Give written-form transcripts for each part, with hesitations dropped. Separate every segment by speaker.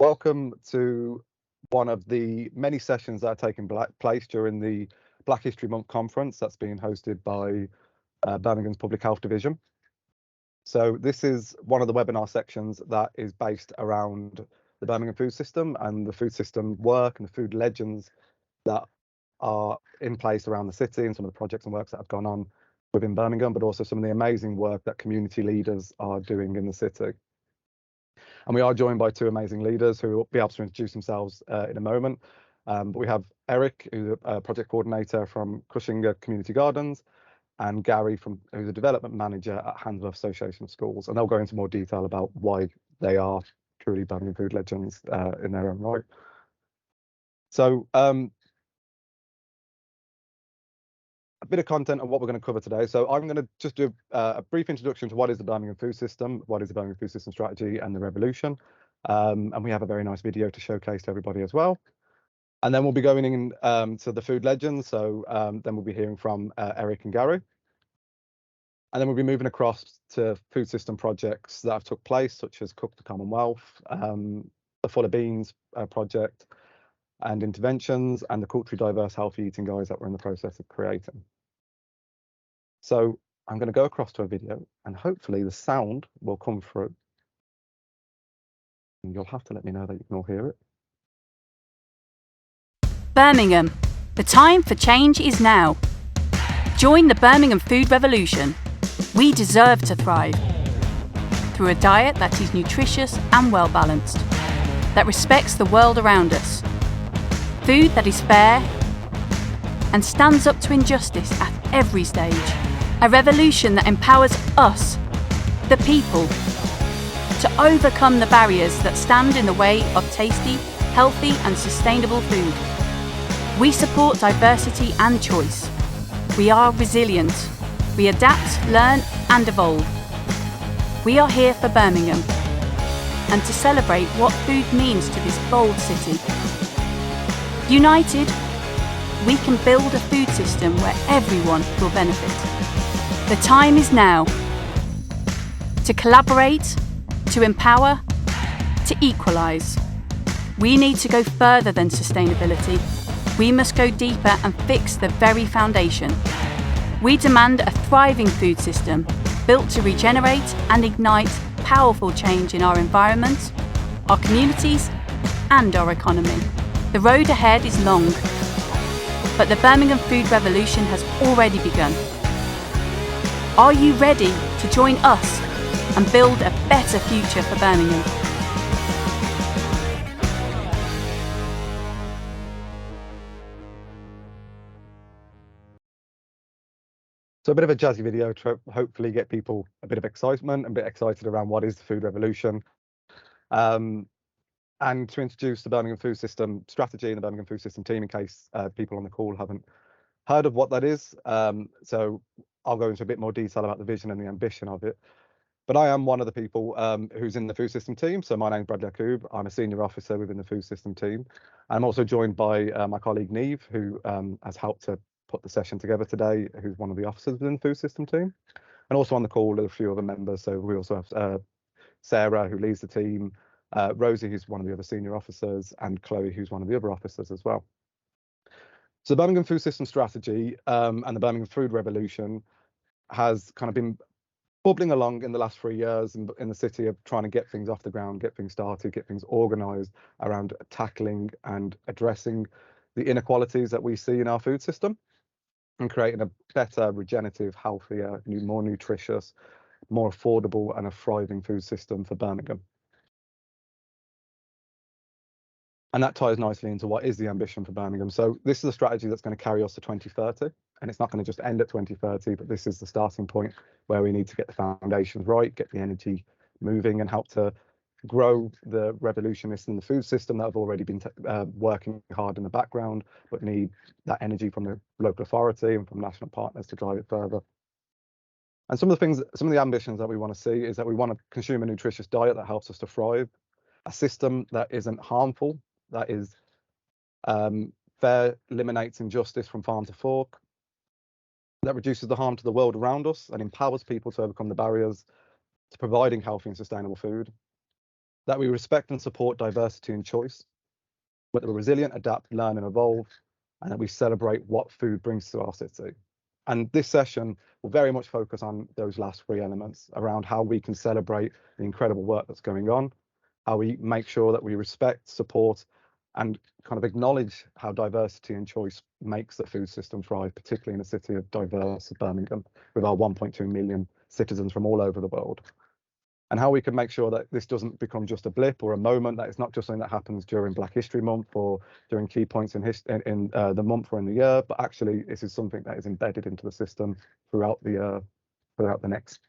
Speaker 1: Welcome to one of the many sessions that are taking place during the Black History Month conference that's being hosted by Birmingham's Public Health Division. So this is one of the webinar sections that is based around the Birmingham food system and the food system work and the food legends that are in place around the city and some of the projects and works that have gone on within Birmingham, but also some of the amazing work that community leaders are doing in the city. And we are joined by two amazing leaders who will be able to introduce themselves in a moment. But we have Eric, who's a project coordinator from Cuisines Community Gardens, and Gary, who's a development manager at Handsworth Association of Schools. And they'll go into more detail about why they are truly Birmingham food legends in their own right. So a bit of content on what we're going to cover today. So I'm going to just do a brief introduction to what is the Birmingham food system, what is the Birmingham food system strategy and the revolution. And we have a very nice video to showcase to everybody as well. And then we'll be going in to the food legends. So then we'll be hearing from Eric and Gary. And then we'll be moving across to food system projects that have took place, such as Cook the Commonwealth, the Full of Beans project, and interventions, and the culturally diverse healthy eating guides that we're in the process of creating. So I'm going to go across to a video, and hopefully the sound will come through. And you'll have to let me know that you can all hear it.
Speaker 2: Birmingham, the time for change is now. Join the Birmingham Food Revolution. We deserve to thrive. Through a diet that is nutritious and well balanced, that respects the world around us. Food that is fair and stands up to injustice at every stage. A revolution that empowers us, the people, to overcome the barriers that stand in the way of tasty, healthy and sustainable food. We support diversity and choice. We are resilient. We adapt, learn and evolve. We are here for Birmingham and to celebrate what food means to this bold city. United, we can build a food system where everyone will benefit. The time is now to collaborate, to empower, to equalise. We need to go further than sustainability. We must go deeper and fix the very foundation. We demand a thriving food system built to regenerate and ignite powerful change in our environment, our communities and our economy. The road ahead is long, but the Birmingham Food Revolution has already begun. Are you ready to join us and build a better future for Birmingham?
Speaker 1: So a bit of a jazzy video to hopefully get people a bit of excitement and a bit excited around what is the food revolution. And to introduce the Birmingham food system strategy and the Birmingham food system team in case people on the call haven't heard of what that is. So I'll go into a bit more detail about the vision and the ambition of it. But I am one of the people who's in the food system team. So my name's Brad Yacoub. I'm a senior officer within the food system team. I'm also joined by my colleague Neve, who has helped to put the session together today, who's one of the officers within the food system team. And also on the call are a few other members. So we also have Sarah, who leads the team, Rosie, who's one of the other senior officers, and Chloe, who's one of the other officers as well. So the Birmingham food system strategy and the Birmingham food revolution has kind of been bubbling along in the last 3 years in the city of trying to get things off the ground, get things started, get things organised around tackling and addressing the inequalities that we see in our food system and creating a better, regenerative, healthier, more nutritious, more affordable and a thriving food system for Birmingham. And that ties nicely into what is the ambition for Birmingham. So this is a strategy that's going to carry us to 2030, and it's not going to just end at 2030, but this is the starting point where we need to get the foundations right, get the energy moving and help to grow the revolutionists in the food system that have already been working hard in the background, but need that energy from the local authority and from national partners to drive it further. And some of the ambitions that we want to see is that we want to consume a nutritious diet that helps us to thrive, a system that isn't harmful, that is fair, eliminates injustice from farm to fork, that reduces the harm to the world around us and empowers people to overcome the barriers to providing healthy and sustainable food, that we respect and support diversity and choice, that we're resilient, adapt, learn and evolve, and that we celebrate what food brings to our city. And this session will very much focus on those last three elements around how we can celebrate the incredible work that's going on, how we make sure that we respect, support, and kind of acknowledge how diversity and choice makes the food system thrive, particularly in a city of diverse Birmingham, with our 1.2 million citizens from all over the world. And how we can make sure that this doesn't become just a blip or a moment, that it's not just something that happens during Black History Month or during key points in the month or in the year, but actually this is something that is embedded into the system throughout the next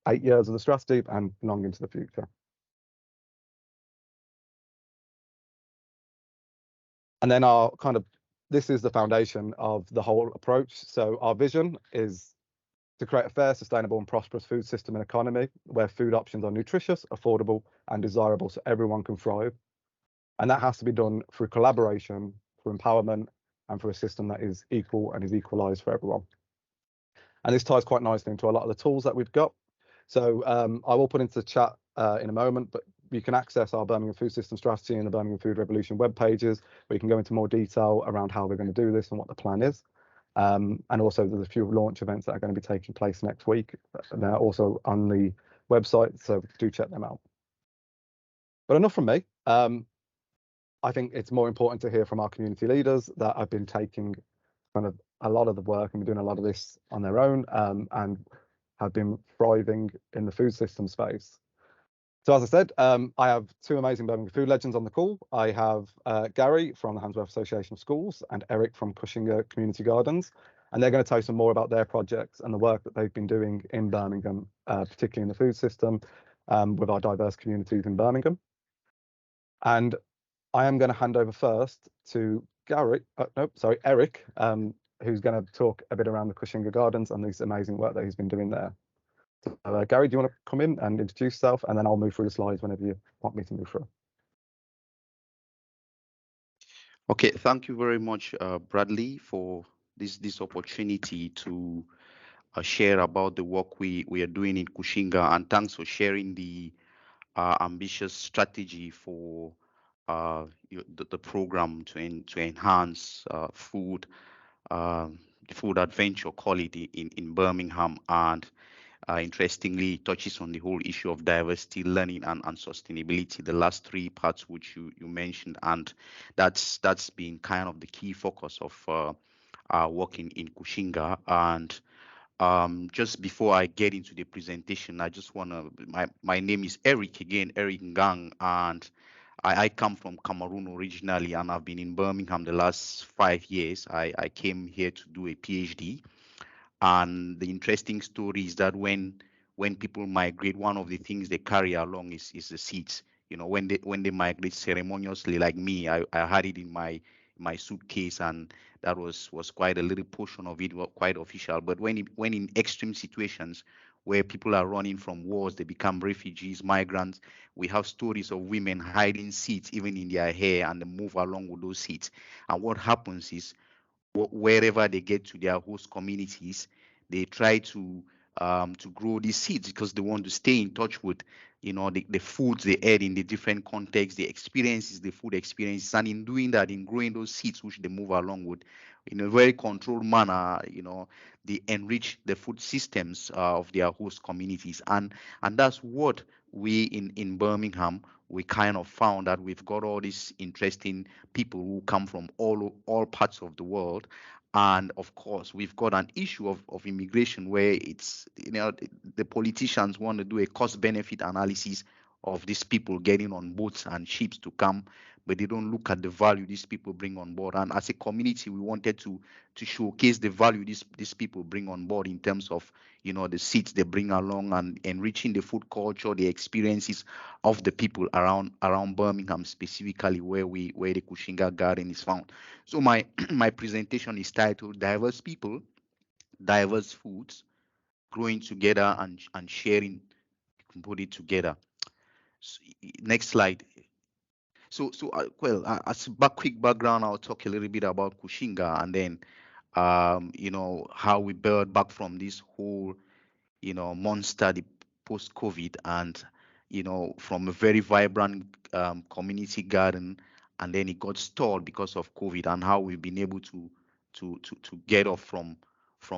Speaker 1: 8 years of the strategy and long into the future. And then this is the foundation of the whole approach. So our vision is to create a fair, sustainable and prosperous food system and economy where food options are nutritious, affordable and desirable so everyone can thrive. And that has to be done through collaboration, through empowerment and for a system that is equal and is equalised for everyone. And this ties quite nicely into a lot of the tools that we've got. So I will put into the chat in a moment, but you can access our Birmingham Food System Strategy and the Birmingham Food Revolution web pages, where you can go into more detail around how we're going to do this and what the plan is. And also there's a few launch events that are going to be taking place next week, and they're also on the website, so do check them out. But enough from me. I think it's more important to hear from our community leaders that have been taking kind of a lot of the work and been doing a lot of this on their own, and have been thriving in the food system space. So as I said, I have two amazing Birmingham food legends on the call. I have Gary from the Handsworth Association of Schools and Eric from Cushinger Community Gardens, and they're going to tell you some more about their projects and the work that they've been doing in Birmingham, particularly in the food system, with our diverse communities in Birmingham. And I am going to hand over first to Eric, who's going to talk a bit around the Cushinger Gardens and this amazing work that he's been doing there. So, Gary, do you want to come in and introduce yourself, and then I'll move through the slides whenever you want me to move through.
Speaker 3: Okay, thank you very much, Bradley, for this opportunity to share about the work we are doing in Cushinger, and thanks for sharing the ambitious strategy for the program to enhance food adventure quality in Birmingham, and interestingly touches on the whole issue of diversity, learning and sustainability, the last three parts which you mentioned, and that's been kind of the key focus of our work in Cushinger. And just before I get into the presentation, I just want to, my name is Eric again, Eric Ngang, and I come from Cameroon originally, and I've been in Birmingham the last 5 years. I came here to do a PhD. And the interesting story is that when people migrate, one of the things they carry along is the seeds. You know, when they migrate ceremoniously, like me, I had it in my suitcase, and that was quite a little portion of it, quite official. But when in extreme situations where people are running from wars, they become refugees, migrants, we have stories of women hiding seeds even in their hair, and they move along with those seeds. And what happens is, wherever they get to their host communities, they try to grow these seeds because they want to stay in touch with, you know, the foods they ate in the different contexts, the experiences, the food experiences, and in doing that, in growing those seeds which they move along with, in a very controlled manner, you know, they enrich the food systems of their host communities, and that's what we in Birmingham, we kind of found that we've got all these interesting people who come from all parts of the world. And of course, we've got an issue of immigration where it's, you know, the politicians want to do a cost benefit analysis of these people getting on boats and ships to come, but they don't look at the value these people bring on board. And as a community, we wanted to showcase the value these people bring on board in terms of, you know, the seeds they bring along and enriching the food culture, the experiences of the people around Birmingham, specifically where the Cushinger Garden is found. So my presentation is titled "Diverse People, Diverse Foods, Growing Together and Sharing." You can put it together. So, next slide. So as a quick background, I'll talk a little bit about Cushinger, and then you know, how we build back from this whole, you know, monster, the post-COVID, and from a very vibrant community garden, and then it got stalled because of COVID, and how we've been able to get off from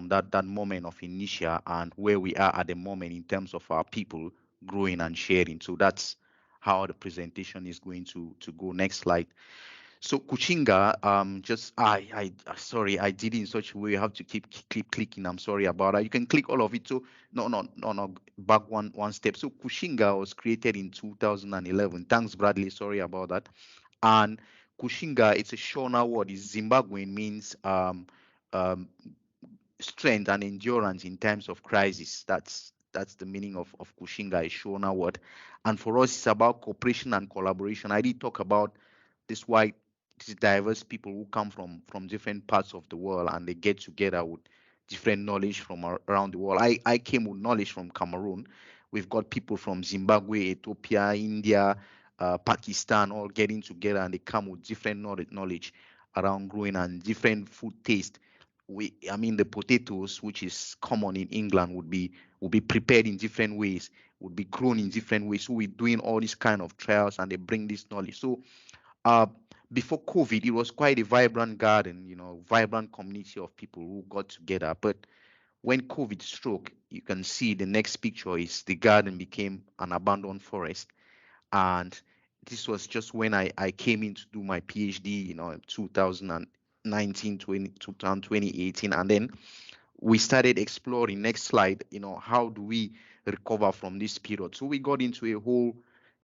Speaker 3: that moment of inertia and where we are at the moment in terms of our people growing and sharing. So that's how the presentation is going to go. Next slide. So Kuchinga, just sorry, I did it in such a way. You have to keep clicking. I'm sorry about that. You can click all of it. So no. Back one step. So Kuchinga was created in 2011. Thanks, Bradley. Sorry about that. And Kuchinga, it's a Shona word. It's Zimbabwean, means um, strength and endurance in times of crisis. That's the meaning of Kushinga, a Shona word. And for us, it's about cooperation and collaboration. I did talk about these diverse people who come from different parts of the world, and they get together with different knowledge from around the world. I came with knowledge from Cameroon. We've got people from Zimbabwe, Ethiopia, India, Pakistan, all getting together, and they come with different knowledge around growing and different food taste. The potatoes, which is common in England, would be prepared in different ways, would be grown in different ways. So we're doing all these kind of trials, and they bring this knowledge. So uh, before COVID, it was quite a vibrant garden, vibrant community of people who got together. But when COVID struck, you can see the next picture is the garden became an abandoned forest. And this was just when I came in to do my PhD, 2019, 2018. And then we started exploring. Next slide. How do we recover from this period? So we got into a whole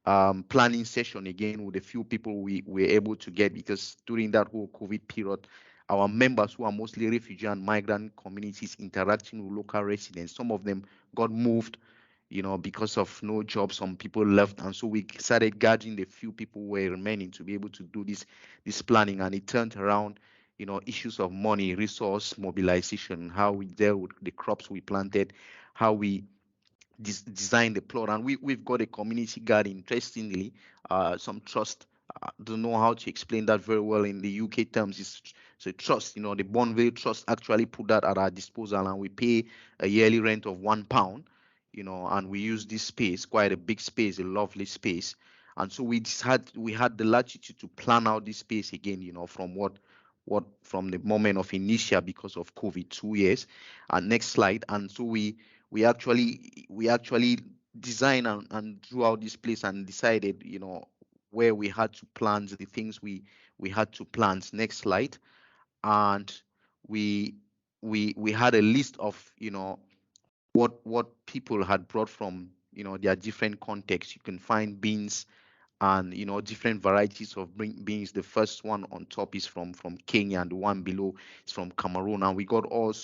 Speaker 3: planning session again with a few people we were able to get, because during that whole COVID period, our members, who are mostly refugee and migrant communities interacting with local residents, some of them got moved, because of no job. Some people left, and so we started gathering the few people who were remaining to be able to do this planning. And it turned around, issues of money, resource mobilization, how we dealt with the crops we planted, how we design the plot. And we've got a community garden. Interestingly, some trust, don't know how to explain that very well in the UK terms. It's a trust. The Bonville Trust actually put that at our disposal, and we pay a yearly rent of £1, and we use this space, quite a big space, a lovely space. And so we had the latitude to plan out this space again, from the moment of inertia because of COVID, 2 years. And next slide. And so we actually designed and drew out this place and decided, where we had to plant the things we had to plant. Next slide. And we had a list of, what people had brought from, their different contexts. You can find beans and different varieties of beans. The first one on top is from Kenya, and the one below is from Cameroon. And we got all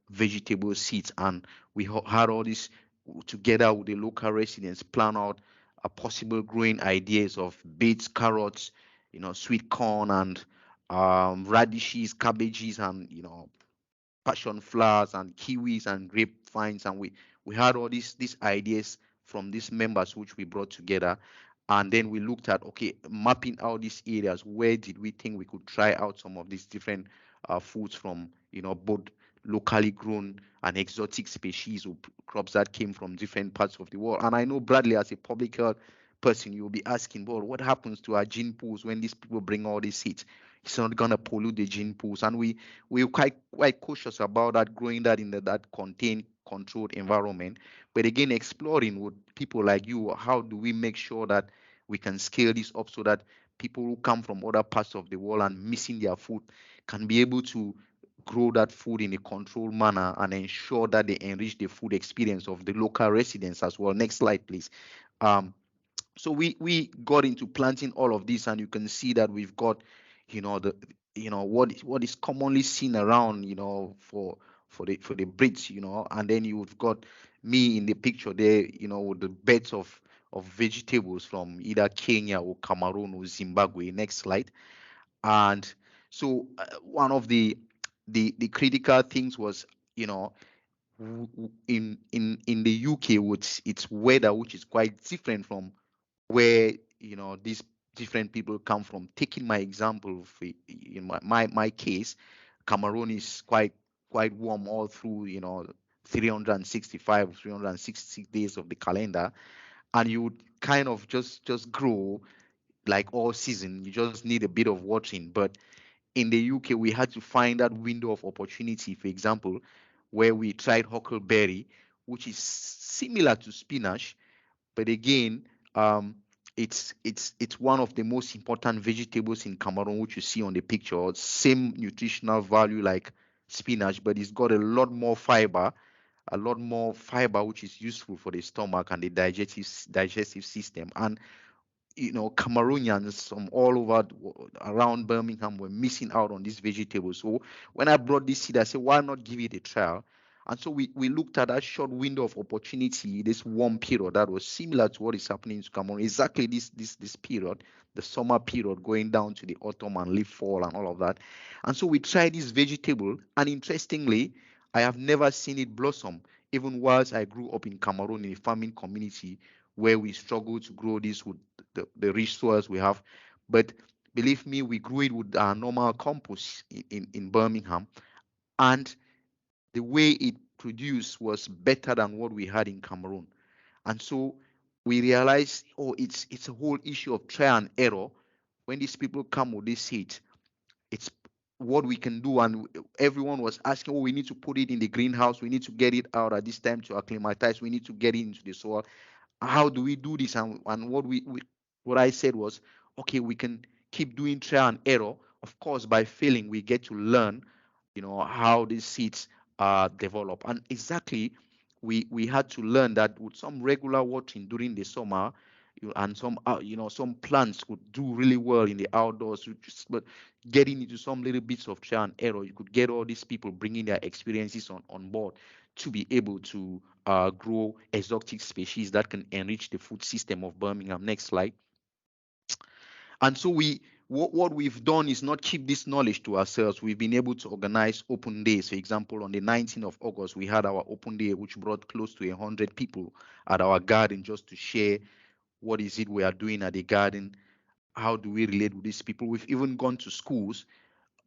Speaker 3: vegetable seeds, and we had all this together with the local residents, plan out a possible growing ideas of beets, carrots, sweet corn, and radishes, cabbages, and passion flowers, and kiwis, and grapevines. And we had all these ideas from these members which we brought together. And then we looked at, okay, mapping out these areas. Where did we think we could try out some of these different foods from, both locally grown and exotic species or crops that came from different parts of the world. And I know, Bradley, as a public health person, you'll be asking, well, what happens to our gene pools when these people bring all these seeds? It's not going to pollute the gene pools. And we're quite cautious about that, growing that in that contained, controlled environment. But again, exploring with people like you, how do we make sure that we can scale this up so that people who come from other parts of the world and missing their food can be able to grow that food in a controlled manner and ensure that they enrich the food experience of the local residents as well. Next slide, please. So we got into planting all of this, and you can see that we've got, what is commonly seen around, for the Brits, and then you've got me in the picture there, with the beds of vegetables from either Kenya or Cameroon or Zimbabwe. Next slide. And so one of the critical things was, in the UK, with its weather, which is quite different from where these different people come from. Taking my example, in my case, Cameroon is quite warm all through 365 360 days of the calendar. and you would kind of just grow like all season. You just need a bit of watering. But in the UK, we had to find that window of opportunity, for example, where we tried huckleberry, which is similar to spinach, but again, it's one of the most important vegetables in Cameroon, which you see on the picture. Same nutritional value like spinach, but it's got a lot more fiber, which is useful for the stomach and the digestive system. And Cameroonians from all over around Birmingham were missing out on this vegetable. So when I brought this seed, I said, why not give it a trial? And so we looked at that short window of opportunity, this warm period that was similar to what is happening in Cameroon, exactly this period, the summer period going down to the autumn and leaf fall and all of that. And so we tried this vegetable, and interestingly, I have never seen it blossom, even whilst I grew up in Cameroon in a farming community where we struggle to grow this with the rich soils we have. But believe me, we grew it with our normal compost in Birmingham, and the way it produced was better than what we had in Cameroon. And so we realized, it's a whole issue of trial and error. When these people come with this seed, it's what we can do. And everyone was asking, we need to put it in the greenhouse, we need to get it out at this time to acclimatize, we need to get it into the soil. How do we do this? And what I said was, okay, we can keep doing trial and error. Of course, by failing, we get to learn, how these seeds develop. And exactly, we had to learn that with some regular watering during the summer, and some plants could do really well in the outdoors. But getting into some little bits of trial and error, you could get all these people bringing their experiences on board to be able to grow exotic species that can enrich the food system of Birmingham. Next slide. And so what we've done is not keep this knowledge to ourselves. We've been able to organize open days. For example, on the 19th of August, we had our open day, which brought close to 100 people at our garden just to share what is it we are doing at the garden. How do we relate with these people? We've even gone to schools,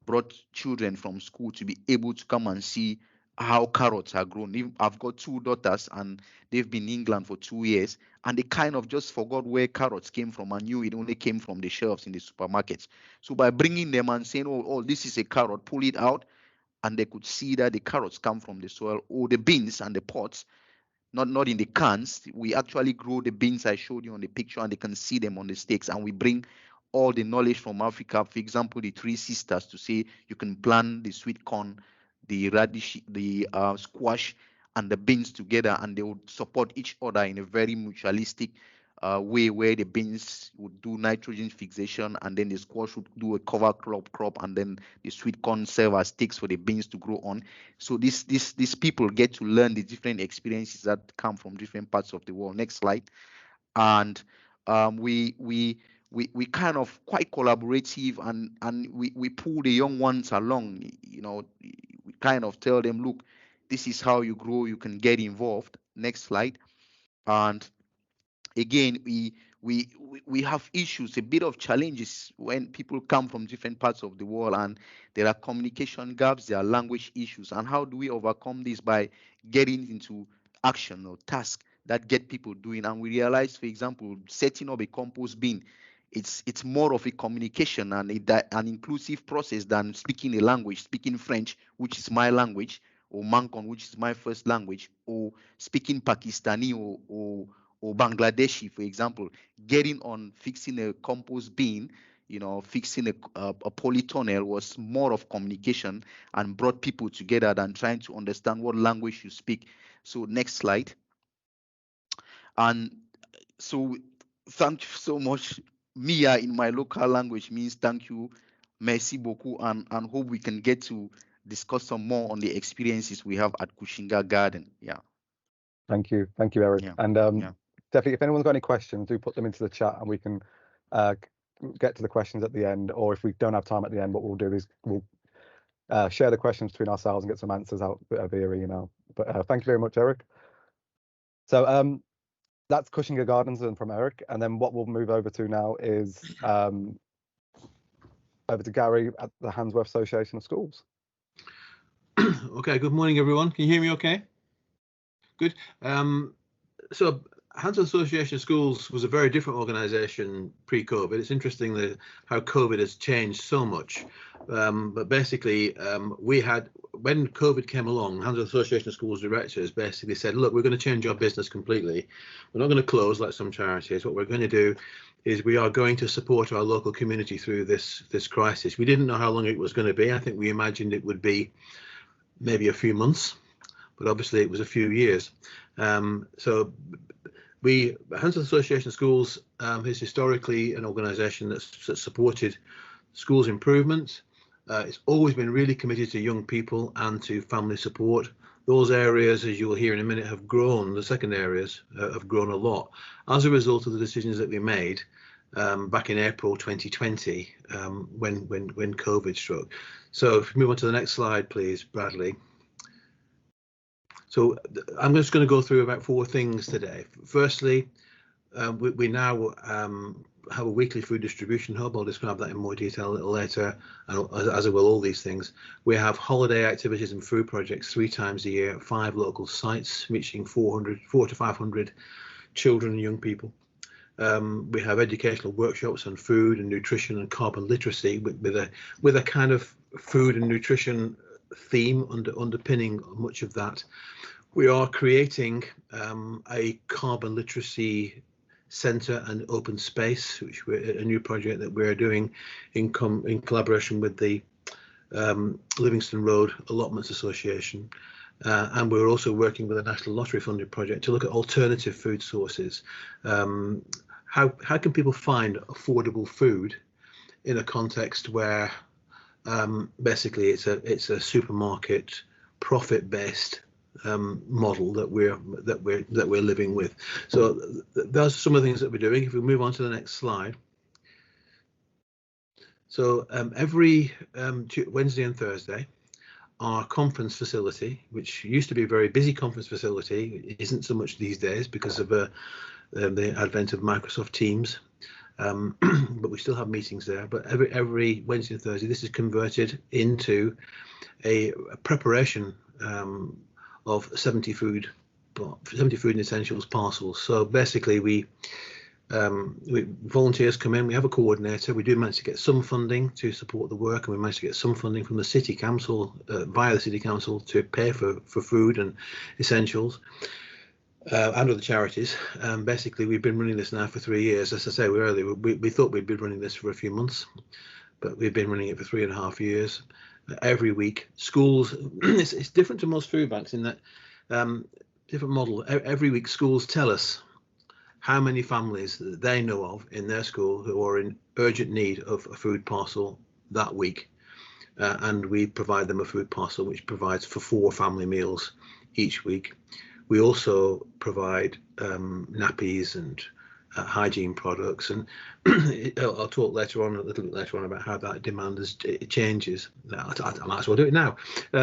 Speaker 3: brought children from school to be able to come and see how carrots are grown. I've got two daughters, and they've been in England for 2 years, and they kind of just forgot where carrots came from and knew it only came from the shelves in the supermarkets. So by bringing them and saying, oh, this is a carrot, pull it out, and they could see that the carrots come from the soil, or the beans and the pots, not in the cans. We actually grow the beans I showed you on the picture, and they can see them on the stakes. And we bring all the knowledge from Africa, for example, the three sisters, to say you can plant the sweet corn, the radish, the squash, and the beans together, and they would support each other in a very mutualistic way, where the beans would do nitrogen fixation, and then the squash would do a cover crop, and then the sweet corn serve as stakes for the beans to grow on. So these people get to learn the different experiences that come from different parts of the world. Next slide. And we kind of quite collaborative, and we pull the young ones along. We kind of tell them, look, this is how you grow, you can get involved. Next slide. And again, we have issues, a bit of challenges when people come from different parts of the world, and there are communication gaps, there are language issues. And how do we overcome this? By getting into action or task that get people doing. And we realize, for example, setting up a compost bin, it's more of a communication and an inclusive process than speaking a language, speaking French, which is my language, or Mancon, which is my first language, or speaking Pakistani or Bangladeshi, for example. Getting on fixing a compost bin, fixing a polytunnel was more of communication and brought people together than trying to understand what language you speak. So next slide. And so thank you so much. Mia in my local language means thank you, merci beaucoup, and hope we can get to discuss some more on the experiences we have at Kushinga Garden. Yeah.
Speaker 1: Thank you, Eric.
Speaker 3: Yeah.
Speaker 1: And definitely, if anyone's got any questions, do put them into the chat, and we can get to the questions at the end. Or if we don't have time at the end, what we'll do is we'll share the questions between ourselves and get some answers out via email. But thank you very much, Eric. So that's Kushinga Gardens and from Eric. And then what we'll move over to now is over to Gary at the Handsworth Association of Schools.
Speaker 4: Okay, good morning, everyone. Can you hear me okay? Good. So Hands Association of Schools was a very different organisation pre-COVID. It's interesting how COVID has changed so much. But basically, we had, when COVID came along, Hands Association of Schools directors basically said, look, we're going to change our business completely. We're not going to close like some charities. What we're going to do is we are going to support our local community through this crisis. We didn't know how long it was going to be. I think we imagined it would be maybe a few months, but obviously it was a few years. So Hands Association of Schools is historically an organisation that's supported schools improvement. It's always been really committed to young people and to family support. Those areas, as you will hear in a minute, have grown. The second areas have grown a lot as a result of the decisions that we made back in April 2020 when COVID struck. So if we move on to the next slide, please, Bradley. So I'm just going to go through about 4 things today. Firstly, we now have a weekly food distribution hub. I'll describe that in more detail a little later, as I will all these things. We have holiday activities and food projects 3 times a year at 5 local sites, reaching 400 to 500 children and young people. We have educational workshops on food and nutrition and carbon literacy with a kind of food and nutrition theme underpinning much of that. We are creating a carbon literacy centre and open space, which a new project that we're doing in collaboration with the Livingston Road Allotments Association. And we're also working with a National Lottery funded project to look at alternative food sources. How can people find affordable food in a context where basically it's a supermarket profit-based model that we're living with. So those are some of the things that we're doing. If we move on to the next slide. So every Wednesday and Thursday, our conference facility, which used to be a very busy conference facility, isn't so much these days because of the advent of Microsoft Teams. But we still have meetings there. But every Wednesday and Thursday, this is converted into a preparation of 70 food and essentials parcels. So basically, we volunteers come in. We have a coordinator. We do manage to get some funding to support the work, and we managed to get some funding from the city council via the city council to pay for food and essentials. And other charities. Basically, we've been running this now for 3 years. As I say earlier, we thought we'd been running this for a few months, but we've been running it for 3.5 years. Every week, schools. It's different to most food banks in that different model. Every week, schools tell us how many families that they know of in their school who are in urgent need of a food parcel that week, and we provide them a food parcel which provides for 4 family meals each week. We also provide nappies and hygiene products, and I'll talk later on, a little bit later on, about how that demand changes. I might as well do it now.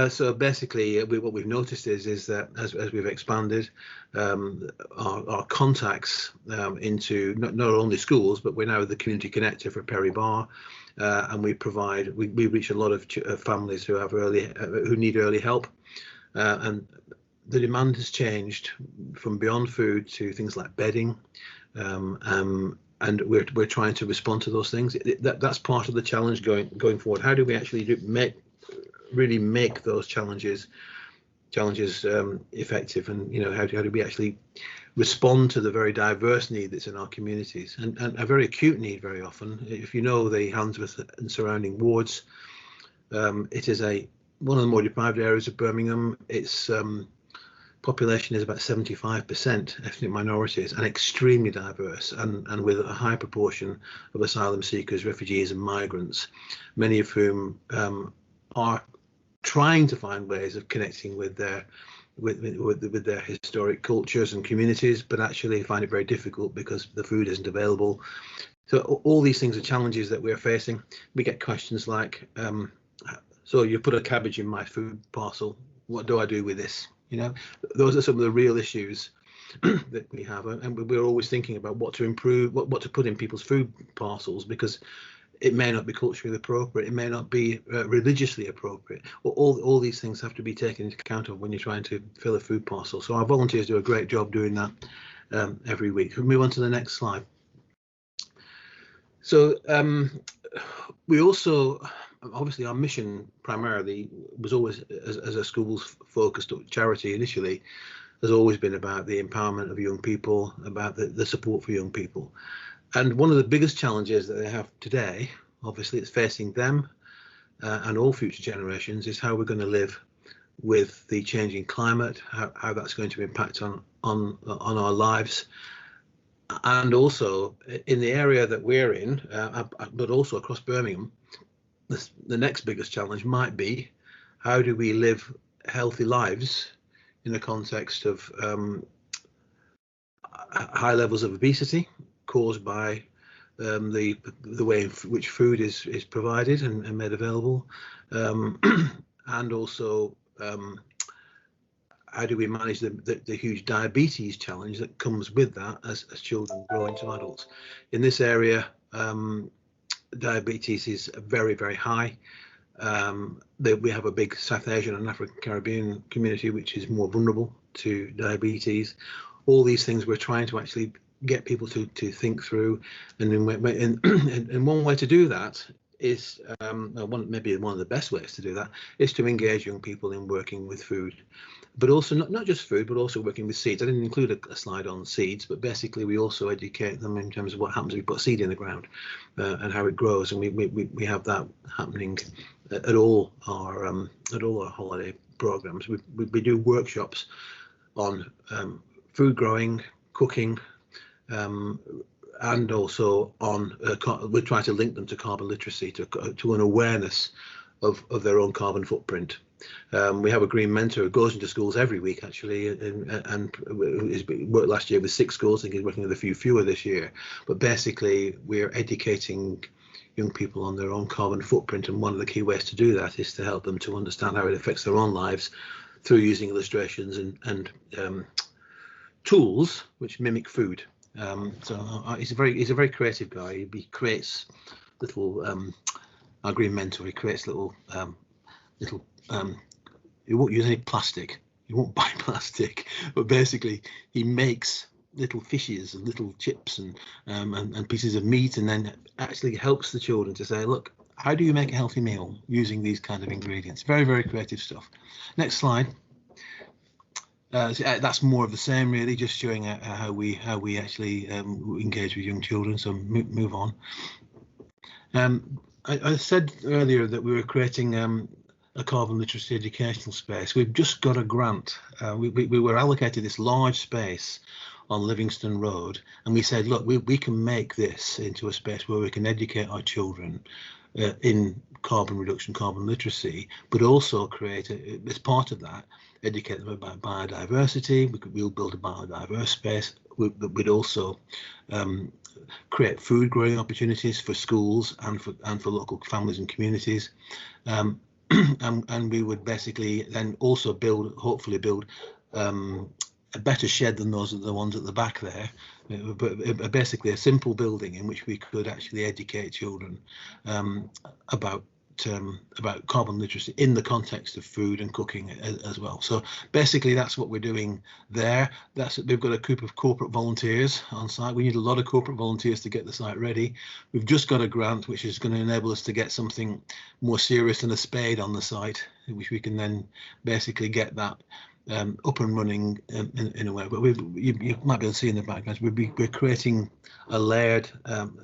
Speaker 4: So basically, what we've noticed is that as we've expanded our contacts into not only schools, but we're now the community connector for Perry Bar, and we reach a lot of families who have who need early help, and the demand has changed from beyond food to things like bedding, and we're trying to respond to those things. That's part of the challenge going forward. How do we actually really make those challenges effective, and how do we actually respond to the very diverse need that's in our communities, and a very acute need very often. If you know the Handsworth and surrounding wards, it is one of the more deprived areas of Birmingham. Its population is about 75% ethnic minorities and extremely diverse, and with a high proportion of asylum seekers, refugees and migrants, many of whom are trying to find ways of connecting with their historic cultures and communities, but actually find it very difficult because the food isn't available. So all these things are challenges that we're facing. We get questions like, so you put a cabbage in my food parcel, what do I do with this? Those are some of the real issues that we have, and we're always thinking about what to improve, what to put in people's food parcels, because it may not be culturally appropriate, it may not be religiously appropriate. All these things have to be taken into account of when you're trying to fill a food parcel. So our volunteers do a great job doing that, every week. We'll move on to the next slide. So we also, obviously, our mission primarily was always, as a schools focused charity initially, has always been about the empowerment of young people, about the support for young people. And one of the biggest challenges that they have today, obviously it's facing them and all future generations, is how we're going to live with the changing climate, how that's going to impact on our lives. And also in the area that we're in, but also across Birmingham, the next biggest challenge might be, how do we live healthy lives in the context of high levels of obesity caused by the way in which food is provided and made available, and also how do we manage the huge diabetes challenge that comes with that as children grow into adults. In this area, diabetes is very, very high. We have a big South Asian and African Caribbean community which is more vulnerable to diabetes. All these things we're trying to actually get people to think through, and one way to do that is maybe one of the best ways to do that is to engage young people in working with food, but also not just food, but also working with seeds. I didn't include a slide on seeds, but basically we also educate them in terms of what happens if we put a seed in the ground and how it grows, and we have that happening at all our holiday programs. We do workshops on food growing, cooking, and also on we try to link them to carbon literacy, to an awareness of their own carbon footprint. We have a green mentor who goes into schools every week actually, and worked last year with 6 schools. I think he's working with a few fewer this year, but basically we're educating young people on their own carbon footprint, and one of the key ways to do that is to help them to understand how it affects their own lives through using illustrations and tools which mimic food. So he's a very creative guy. He creates little our green mentor. He creates little he won't use any plastic. He won't buy plastic, but basically he makes little fishes and little chips and pieces of meat, and then actually helps the children to say, look, how do you make a healthy meal using these kind of ingredients? Very, very creative stuff. Next slide. That's more of the same, really, just showing how we actually engage with young children. So move on. I said earlier that we were creating a carbon literacy educational space. We've just got a grant. We were allocated this large space on Livingston Road, and we said, look, we can make this into a space where we can educate our children in carbon reduction, carbon literacy, but also create, as part of that, educate them about biodiversity. We'll build a biodiverse space. We'd also create food growing opportunities for schools and for local families and communities. And we would basically then also hopefully build a better shed than the ones at the back there, but basically a simple building in which we could actually educate children about carbon literacy in the context of food and cooking as well. So basically that's what we're doing there. We've got a group of corporate volunteers on site. We need a lot of corporate volunteers to get the site ready. We've just got a grant which is going to enable us to get something more serious than a spade on the site, which we can then basically get that up and running in a way. But you might be able to see in the background, we're creating a layered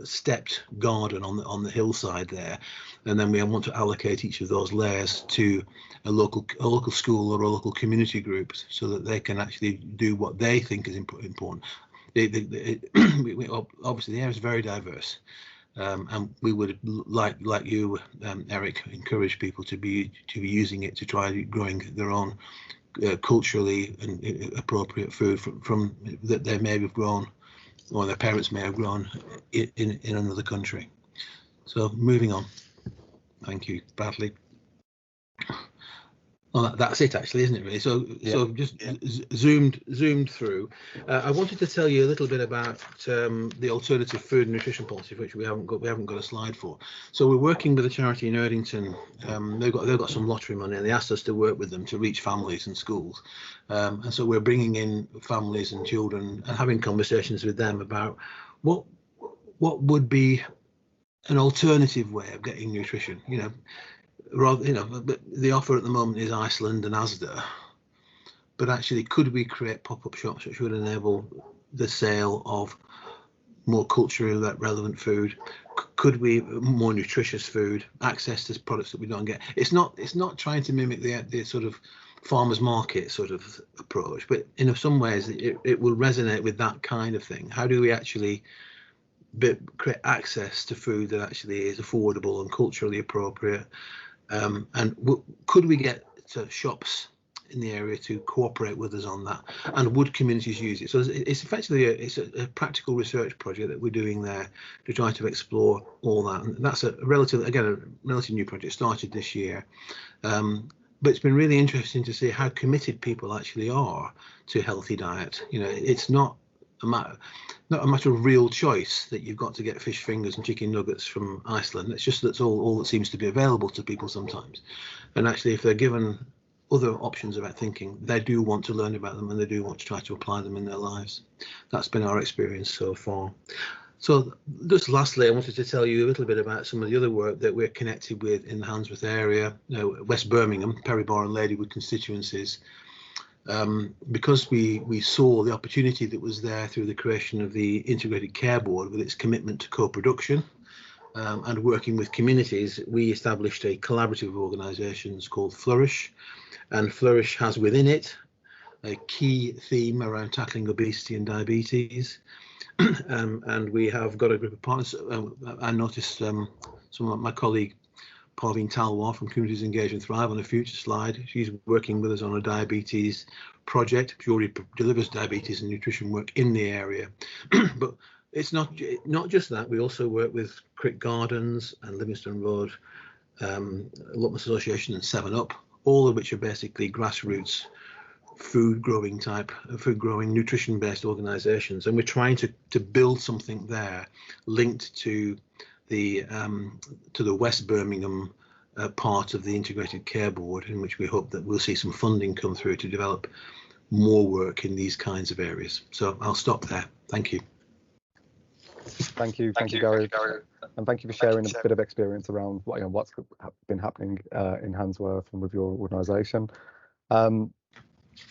Speaker 4: stepped garden on the hillside there, and then we want to allocate each of those layers to a local school or a local community group so that they can actually do what they think is important. Obviously the area is very diverse, and we would like you, Eric, encourage people to be using it to try growing their own culturally and appropriate food from that they may have grown or their parents may have grown in another country. So moving on. Thank you, Bradley. Well, that's it, actually, isn't it? Really. So,
Speaker 1: Yeah.
Speaker 4: so just zoomed through. I wanted to tell you a little bit about the alternative food and nutrition policy, which we haven't got a slide for. So we're working with a charity in Erdington. They've got some lottery money, and they asked us to work with them to reach families and schools. And so we're bringing in families and children and having conversations with them about what would be an alternative way of getting nutrition. Rather, but the offer at the moment is Iceland and Asda. But actually, could we create pop-up shops which would enable the sale of more culturally relevant food? Could we more nutritious food, access to products that we don't get? It's not trying to mimic the sort of farmers market sort of approach, but in some ways it will resonate with that kind of thing. How do we actually create access to food that actually is affordable and culturally appropriate? And could we get to shops in the area to cooperate with us on that, and would communities use it? So it's effectively a practical research project that we're doing there to try to explore all that, and that's a relatively new project, started this year, but it's been really interesting to see how committed people actually are to healthy diet. It's not a matter of real choice that you've got to get fish fingers and chicken nuggets from Iceland. It's just that's all that seems to be available to people sometimes. And actually, if they're given other options about thinking, they do want to learn about them, and they do want to try to apply them in their lives. That's been our experience so far. So just lastly, I wanted to tell you a little bit about some of the other work that we're connected with in the Handsworth area, West Birmingham, Perryborough and Ladywood constituencies. Because we saw the opportunity that was there through the creation of the Integrated Care Board with its commitment to co-production and working with communities, we established a collaborative of organisations called Flourish, and Flourish has within it a key theme around tackling obesity and diabetes. And we have got a group of partners. I noticed some of my colleague Pauline Talwar from Communities Engage and Thrive on a future slide. She's working with us on a diabetes project. She already delivers diabetes and nutrition work in the area. But it's not just that. We also work with Crick Gardens and Livingston Road, Allotment Association and 7up, all of which are basically grassroots food growing nutrition based organizations, and we're trying to build something there linked to the West Birmingham part of the Integrated Care Board, in which we hope that we'll see some funding come through to develop more work in these kinds of areas. So I'll stop there. Thank you.
Speaker 1: Thank you, Gary, and thank you for sharing a bit of experience around what's been happening in Handsworth and with your organisation.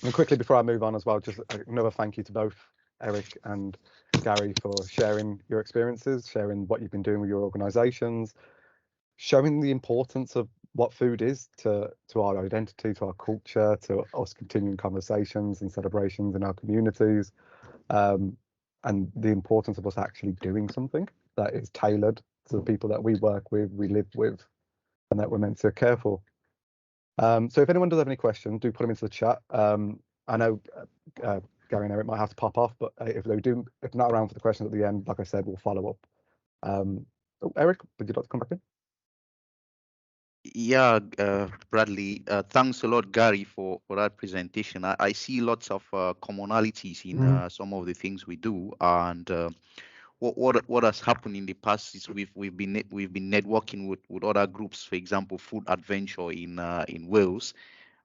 Speaker 1: And quickly before I move on as well, just another thank you to both Eric and Gary for sharing your experiences, sharing what you've been doing with your organisations, showing the importance of what food is to our identity, to our culture, to us continuing conversations and celebrations in our communities, and the importance of us actually doing something that is tailored to the people that we work with, we live with, and that we're meant to care for. So if anyone does have any questions, do put them into the chat. I know Gary and Eric might have to pop off, but if they're not around for the questions at the end, like I said, we'll follow up. Eric, would you like to come back in?
Speaker 3: Yeah, Bradley, thanks a lot, Gary, for that presentation. I see lots of commonalities in some of the things we do, and what has happened in the past is we've been networking with other groups. For example, Food Adventure in Wales.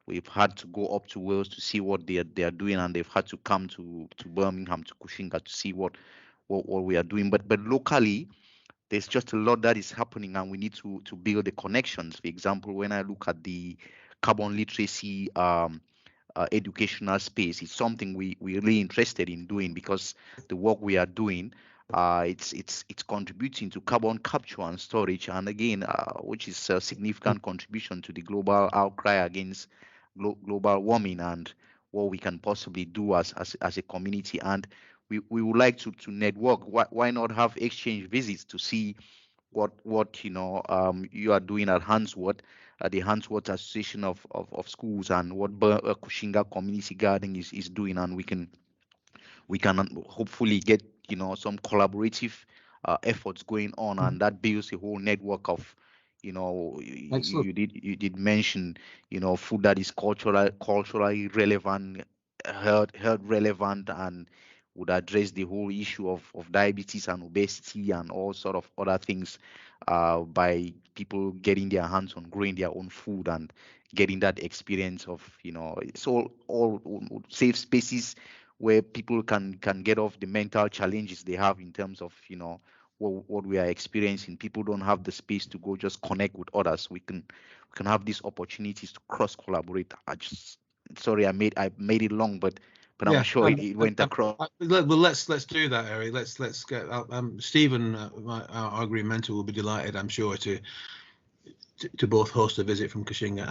Speaker 3: We've had to go up to Wales to see what they are doing, and they've had to come to Birmingham, to Cuisines, to see what we are doing. But locally, there's just a lot that is happening, and we need to build the connections. For example, when I look at the carbon literacy educational space, it's something we're really interested in doing, because the work we are doing, it's contributing to carbon capture and storage, and again, which is a significant contribution to the global outcry against global warming and what we can possibly do as a community. And we would like to network. Why not have exchange visits to see what you are doing at Handsworth, the Handsworth Association of Schools, and what Cuisines Community Garden is doing, and we can hopefully get some collaborative efforts going on, and that builds a whole network of You know,
Speaker 4: Excellent.
Speaker 3: you did mention, you know, food that is culturally relevant, health relevant, and would address the whole issue of diabetes and obesity and all sort of other things, by people getting their hands on growing their own food and getting that experience of, you know, it's all safe spaces where people can get off the mental challenges they have in terms of, you know, what we are experiencing. People don't have the space to go just connect with others. We can have these opportunities to cross collaborate. Sorry, I made it long, but I'm
Speaker 4: Yeah,
Speaker 3: sure it went across.
Speaker 4: well, let's do that, Eric. Let's get Stephen, our agreemental, will be delighted, I'm sure, to both host a visit from Kashinga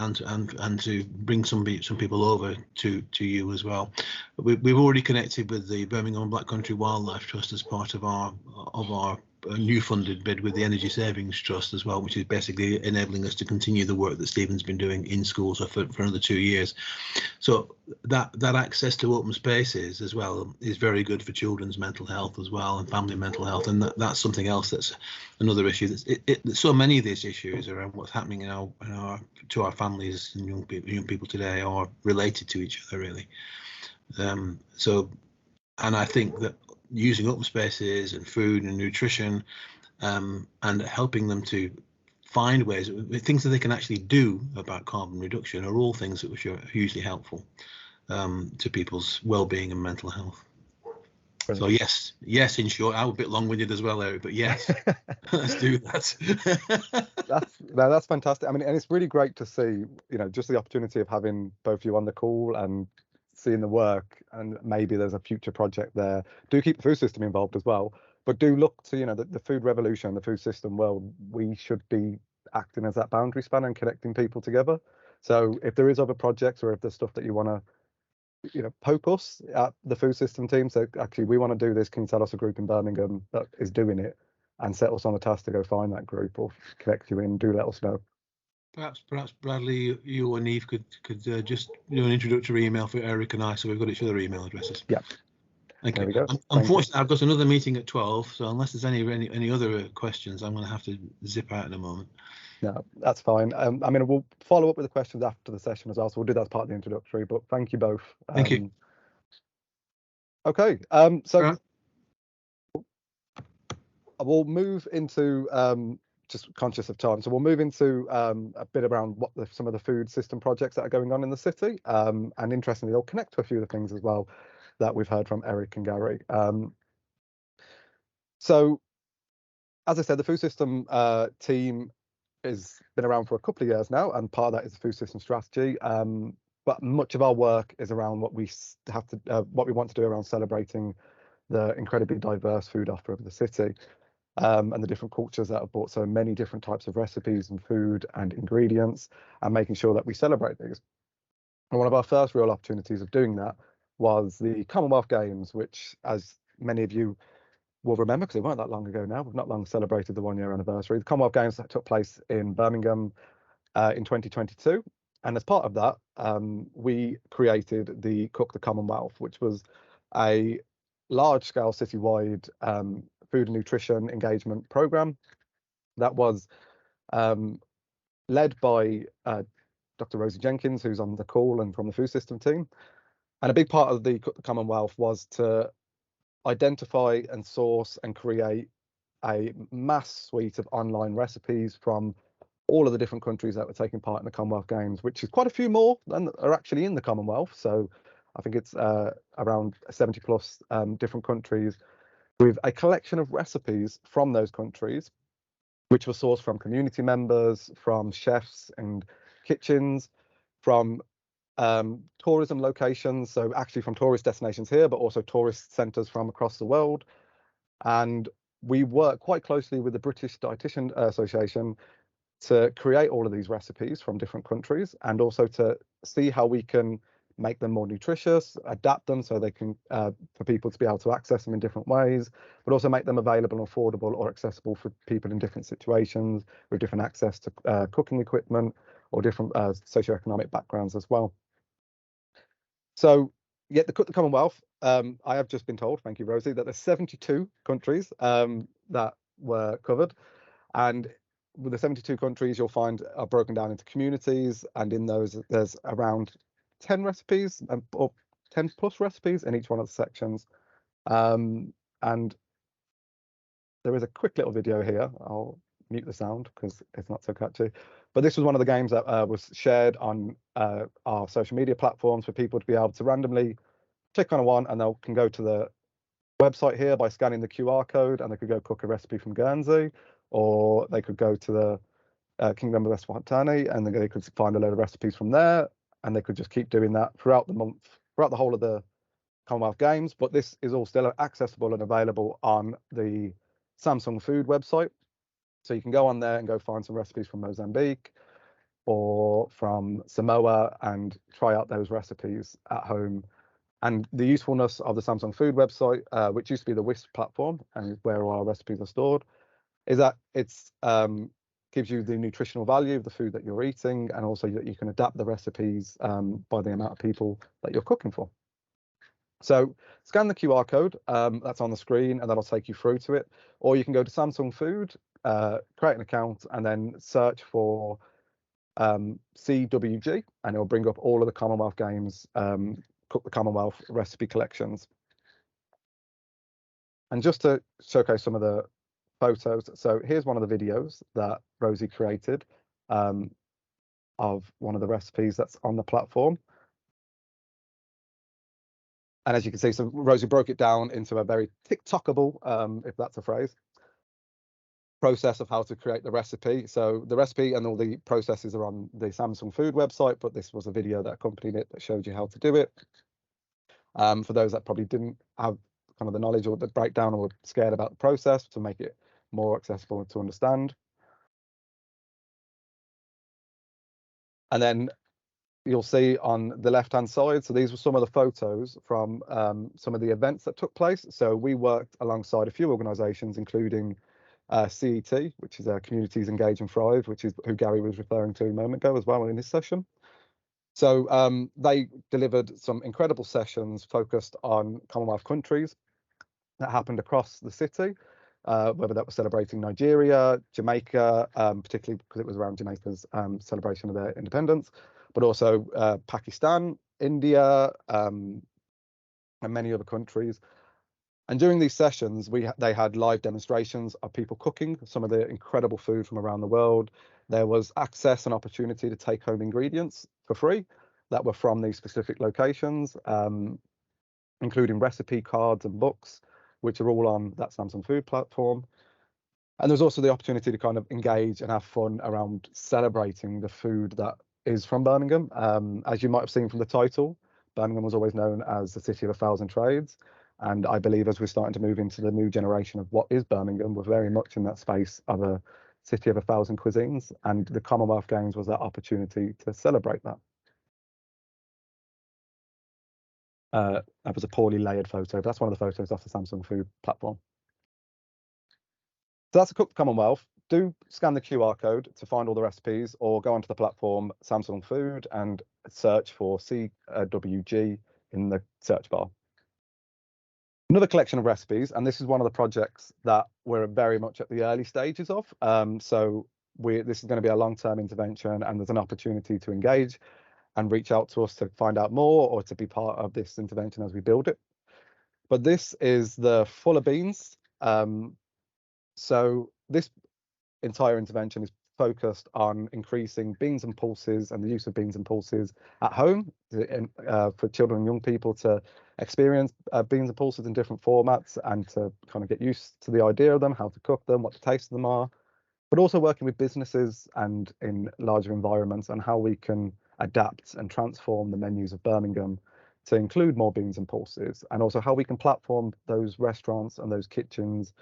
Speaker 4: and to bring some people over to you as well. We've already connected with the Birmingham Black Country Wildlife Trust as part of our new funded bid with the Energy Savings Trust as well, which is basically enabling us to continue the work that Stephen's been doing in schools for another 2 years. So that access to open spaces as well is very good for children's mental health as well, and family mental health, and that's something else that's another issue. That's so many of these issues around what's happening to our families and young people today are related to each other, really. And I think that using open spaces and food and nutrition, and helping them to find ways, things that they can actually do about carbon reduction, are all things which are hugely helpful to people's well-being and mental health. Brilliant. So yes, in short, I was a bit long-winded as well, Eric, but yes, let's do that.
Speaker 1: That's fantastic. I mean, and it's really great to see, you know, just the opportunity of having both you on the call and seeing the work, and maybe there's a future project there. Do keep the food system involved as well, but do look to, you know, the food revolution, the food system world. We should be acting as that boundary span and connecting people together. So if there is other projects, or if there's stuff that you want to, you know, poke us at the food system team, so actually we want to do this, can you tell us a group in Birmingham that is doing it, and set us on a task to go find that group or connect you in, do let us know.
Speaker 4: Perhaps Bradley, you or Neve could just do an introductory email for Eric and I, so we've got each other email addresses.
Speaker 1: Yeah.
Speaker 4: Okay.
Speaker 1: There we go.
Speaker 4: Unfortunately, I've got another meeting at 12, so unless there's any other questions, I'm going to have to zip out in a moment.
Speaker 1: No, that's fine. I mean, we'll follow up with the questions after the session as well, so we'll do that as part of the introductory, but thank you both.
Speaker 4: Thank you.
Speaker 1: Okay, so we'll move into, just conscious of time, so we'll move into a bit around what some of the food system projects that are going on in the city, and interestingly, they'll connect to a few of the things as well that we've heard from Eric and Gary. So, as I said, the food system team has been around for a couple of years now, and part of that is the food system strategy. But much of our work is around what we want to do around celebrating the incredibly diverse food offer of the city, and the different cultures that have brought so many different types of recipes and food and ingredients, and making sure that we celebrate these. And one of our first real opportunities of doing that was the Commonwealth Games, which, as many of you will remember, because they weren't that long ago now, we've not long celebrated the 1-year anniversary. The Commonwealth Games that took place in Birmingham in 2022. And as part of that, we created the Cook the Commonwealth, which was a large-scale citywide food and nutrition engagement program that was led by Dr. Rosie Jenkins, who's on the call and from the food system team. And a big part of the Cook the Commonwealth was to identify and source and create a mass suite of online recipes from all of the different countries that were taking part in the Commonwealth Games, which is quite a few more than are actually in the Commonwealth. So I think it's around 70 plus different countries, with a collection of recipes from those countries, which were sourced from community members, from chefs and kitchens, from tourism locations, so actually from tourist destinations here, but also tourist centres from across the world. And we work quite closely with the British Dietitian Association to create all of these recipes from different countries, and also to see how we can make them more nutritious, adapt them so they can for people to be able to access them in different ways, but also make them available and affordable or accessible for people in different situations with different access to cooking equipment or different socioeconomic backgrounds as well. So, yeah, the Cook the Commonwealth, I have just been told, thank you, Rosie, that there's 72 countries that were covered. And with the 72 countries you'll find are broken down into communities, and in those there's around 10 recipes or 10 plus recipes in each one of the sections. And there is a quick little video here. I'll mute the sound because it's not so catchy. But this was one of the games that was shared on our social media platforms for people to be able to randomly click on one, and they can go to the website here by scanning the QR code, and they could go cook a recipe from Guernsey, or they could go to the Kingdom of Eswatini, and they could find a load of recipes from there, and they could just keep doing that throughout the month, throughout the whole of the Commonwealth Games. But this is all still accessible and available on the Samsung Food website. So you can go on there and go find some recipes from Mozambique or from Samoa and try out those recipes at home. And the usefulness of the Samsung Food website, which used to be the WISP platform and where all our recipes are stored, is that it's gives you the nutritional value of the food that you're eating, and also that you can adapt the recipes by the amount of people that you're cooking for. So scan the QR code that's on the screen, and that'll take you through to it. Or you can go to Samsung Food, create an account, and then search for CWG, and it'll bring up all of the Commonwealth Games, Cook the Commonwealth recipe collections. And just to showcase some of the photos, so here's one of the videos that Rosie created of one of the recipes that's on the platform. And as you can see, so Rosie broke it down into a very TikTokable, if that's a phrase, process of how to create the recipe. So the recipe and all the processes are on the Samsung Food website, but this was a video that accompanied it that showed you how to do it. For those that probably didn't have kind of the knowledge or the breakdown or were scared about the process, to make it more accessible to understand. And then you'll see on the left-hand side, so these were some of the photos from some of the events that took place. So we worked alongside a few organisations, including CET, which is Communities Engage and Thrive, which is who Gary was referring to a moment ago as well in this session. So they delivered some incredible sessions focused on Commonwealth countries that happened across the city, whether that was celebrating Nigeria, Jamaica, particularly because it was around Jamaica's celebration of their independence, but also Pakistan, India, and many other countries. And during these sessions, they had live demonstrations of people cooking some of the incredible food from around the world. There was access and opportunity to take home ingredients for free that were from these specific locations, including recipe cards and books, which are all on that Samsung Food platform. And there's also the opportunity to kind of engage and have fun around celebrating the food that is from Birmingham. As you might have seen from the title, Birmingham was always known as the city of 1,000 trades. And I believe as we're starting to move into the new generation of what is Birmingham, we're very much in that space of a city of 1,000 cuisines. And the Commonwealth Games was that opportunity to celebrate that. That was a poorly layered photo, but that's one of the photos off the Samsung Food platform. So that's a Cook the Commonwealth. Do scan the QR code to find all the recipes, or go onto the platform Samsung Food and search for CWG in the search bar. Another collection of recipes, and this is one of the projects that we're very much at the early stages of. So this is going to be a long-term intervention, and there's an opportunity to engage and reach out to us to find out more or to be part of this intervention as we build it. But this is the Fuller Beans. So this entire intervention is focused on increasing beans and pulses and the use of beans and pulses at home for children and young people to experience beans and pulses in different formats and to kind of get used to the idea of them, how to cook them, what the taste of them are, but also working with businesses and in larger environments and how we can adapt and transform the menus of Birmingham to include more beans and pulses, and also how we can platform those restaurants and those kitchens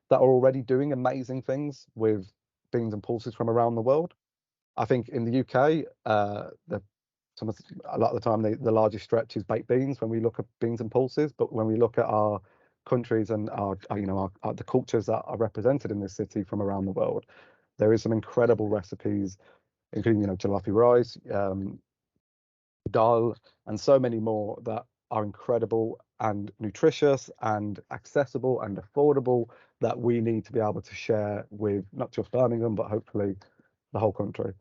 Speaker 1: that are already doing amazing things with beans and pulses from around the world. I think in the UK, a lot of the time the largest stretch is baked beans when we look at beans and pulses, but when we look at our countries and the cultures that are represented in this city from around the world, there is some incredible recipes, including jalapeno rice, dal, and so many more that are incredible and nutritious and accessible and affordable, that we need to be able to share with not just Birmingham, but hopefully the whole country.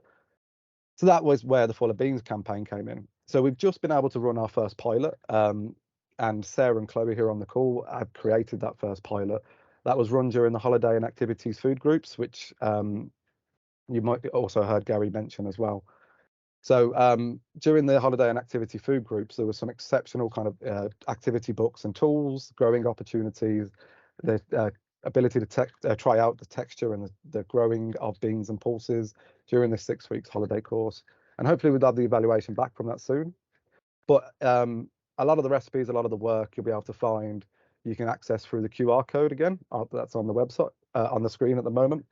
Speaker 1: So that was where the Full of Beans campaign came in. So we've just been able to run our first pilot, and Sarah and Chloe here on the call have created that first pilot. That was run during the holiday and activities food groups, which you might also heard Gary mention as well. So during the holiday and activity food groups, there was some exceptional kind of activity books and tools, growing opportunities, the ability to try out the texture and the growing of beans and pulses during the 6 weeks holiday course. And hopefully we'll have the evaluation back from that soon. But a lot of the recipes, a lot of the work you'll be able to find, you can access through the QR code again. That's on the website, on the screen at the moment.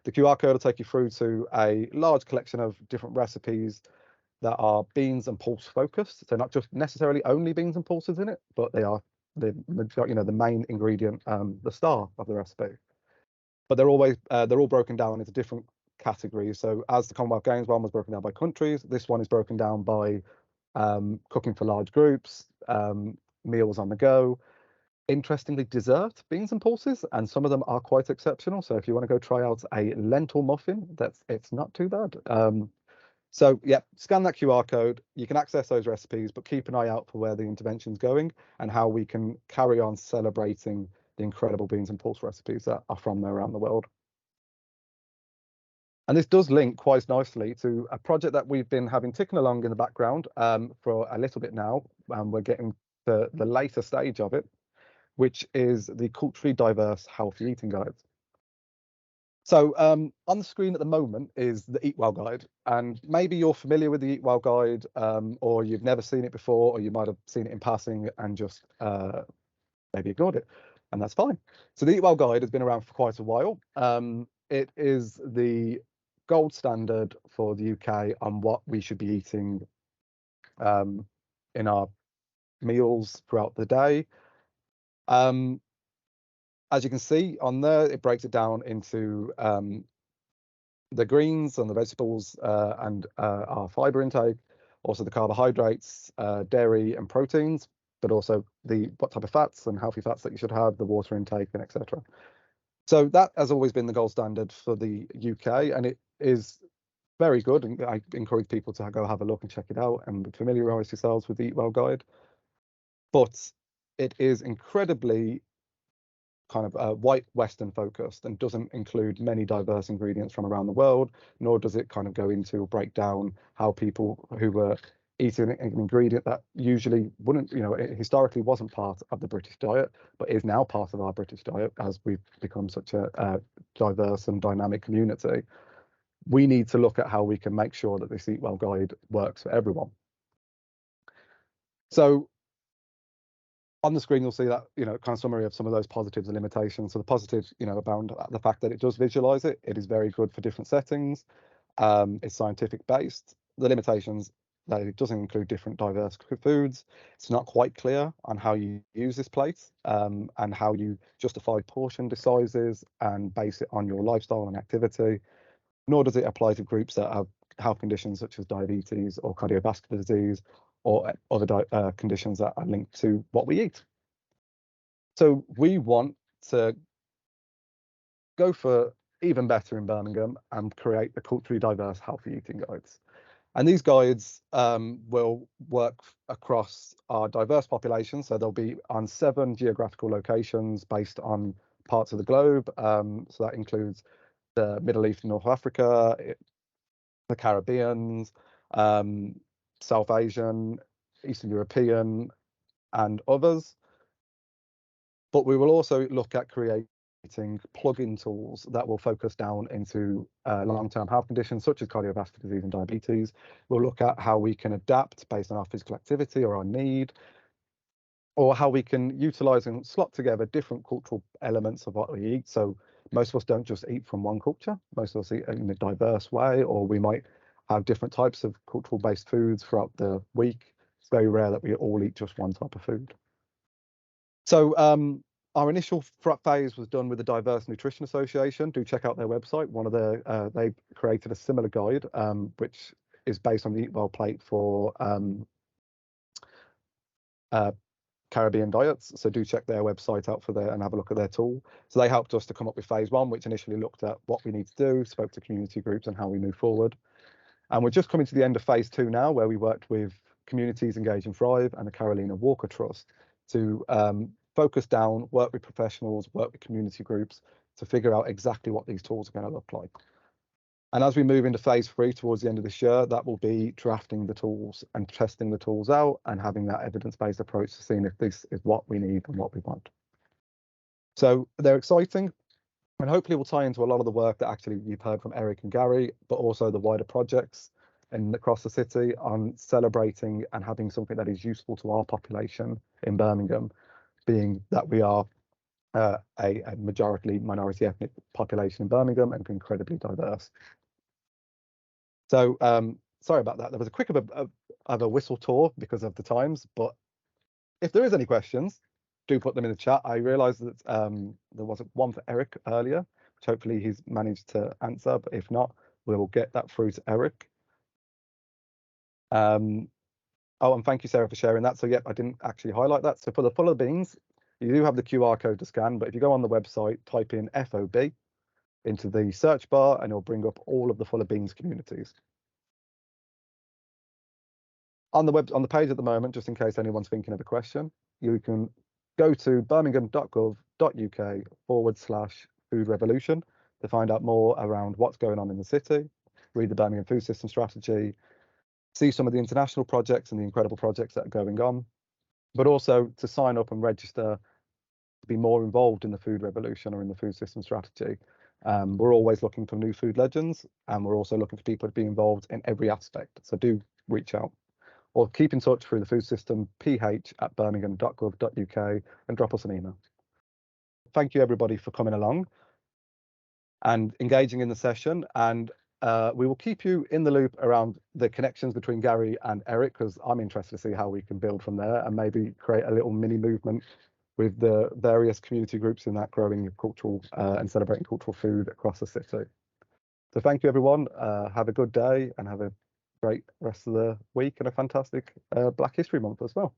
Speaker 1: The QR code will take you through to a large collection of different recipes that are beans and pulse focused. So not just necessarily only beans and pulses in it, but they are the main ingredient, the star of the recipe. But they're all broken down into different categories. So as the Commonwealth Games one was broken down by countries, this one is broken down by cooking for large groups, meals on the go. Interestingly, dessert beans and pulses, and some of them are quite exceptional. So if you want to go try out a lentil muffin, it's not too bad. So yeah, scan that QR code. You can access those recipes, but keep an eye out for where the intervention's going and how we can carry on celebrating the incredible beans and pulse recipes that are from there around the world. And this does link quite nicely to a project that we've been having ticking along in the background for a little bit now, and we're getting to the later stage of it, which is the culturally diverse healthy eating guides. So on the screen at the moment is the Eat Well guide, and maybe you're familiar with the Eat Well guide, or you've never seen it before, or you might have seen it in passing and just maybe ignored it, and that's fine. So the Eat Well guide has been around for quite a while. It is the gold standard for the UK on what we should be eating in our meals throughout the day. As you can see on there, it breaks it down into the greens and the vegetables and our fiber intake, also the carbohydrates, dairy and proteins, but also what type of fats and healthy fats that you should have, the water intake, and etc. So that has always been the gold standard for the UK, and it is very good. And I encourage people to go have a look and check it out and familiarise yourselves with the Eat Well guide. But it is incredibly kind of white Western focused and doesn't include many diverse ingredients from around the world, nor does it kind of go into or break down how people who were eating an ingredient that usually wouldn't, it historically wasn't part of the British diet, but is now part of our British diet as we've become such a diverse and dynamic community. We need to look at how we can make sure that this Eat Well guide works for everyone. So on the screen, you'll see that, kind of summary of some of those positives and limitations. So the positives, abound the fact that it does visualize it. It is very good for different settings. It's scientific based. The limitations, that it doesn't include different diverse foods. It's not quite clear on how you use this plate and how you justify portion sizes and base it on your lifestyle and activity. Nor does it apply to groups that have health conditions such as diabetes or cardiovascular disease or other conditions that are linked to what we eat. So we want to go for even better in Birmingham and create the culturally diverse healthy eating guides. And these guides will work across our diverse population. So they'll be on 7 geographical locations based on parts of the globe. So that includes the Middle East and North Africa, the Caribbean, South Asian, Eastern European, and others. But we will also look at creating plug-in tools that will focus down into long-term health conditions such as cardiovascular disease and diabetes. We'll look at how we can adapt based on our physical activity or our need, or how we can utilize and slot together different cultural elements of what we eat. So most of us don't just eat from one culture. Most of us eat in a diverse way, or we might have different types of cultural-based foods throughout the week. It's very rare that we all eat just one type of food. So our initial phase was done with the Diverse Nutrition Association. Do check out their website. They created a similar guide, which is based on the Eat Well plate for Caribbean diets. So do check their website out for and have a look at their tool. So they helped us to come up with phase 1, which initially looked at what we need to do, spoke to community groups and how we move forward. And we're just coming to the end of phase 2 now, where we worked with Communities Engage and Thrive and the Carolina Walker Trust to focus down, work with professionals, work with community groups to figure out exactly what these tools are going to look like. And as we move into phase 3 towards the end of this year, that will be drafting the tools and testing the tools out and having that evidence-based approach to seeing if this is what we need and what we want. So they're exciting, and hopefully will tie into a lot of the work that actually you've heard from Eric and Gary, but also the wider projects and across the city on celebrating and having something that is useful to our population in Birmingham, being that we are a majority minority ethnic population in Birmingham and incredibly diverse. So sorry about that. There was a quick of a whistle tour because of the times, but if there is any questions, do put them in the chat. I realised that there wasn't one for Eric earlier, which hopefully he's managed to answer, but if not, we will get that through to Eric. Oh, and thank you, Sarah, for sharing that. So yep, I didn't actually highlight that. So for the Fuller Beans, you do have the QR code to scan, but if you go on the website, type in FOB into the search bar and it'll bring up all of the Fuller Beans communities. On the page at the moment, just in case anyone's thinking of a question, you can go to birmingham.gov.uk/food revolution to find out more around what's going on in the city, read the Birmingham Food System Strategy, see some of the international projects and the incredible projects that are going on, but also to sign up and register to be more involved in the food revolution or in the food system strategy. We're always looking for new food legends, and we're also looking for people to be involved in every aspect. So do reach out or keep in touch through the food system ph@birmingham.gov.uk and drop us an email. Thank you everybody for coming along and engaging in the session, and we will keep you in the loop around the connections between Gary and Eric, because I'm interested to see how we can build from there and maybe create a little mini movement with the various community groups in that growing cultural and celebrating cultural food across the city. So thank you everyone, have a good day and have a great rest of the week and a fantastic Black History Month as well.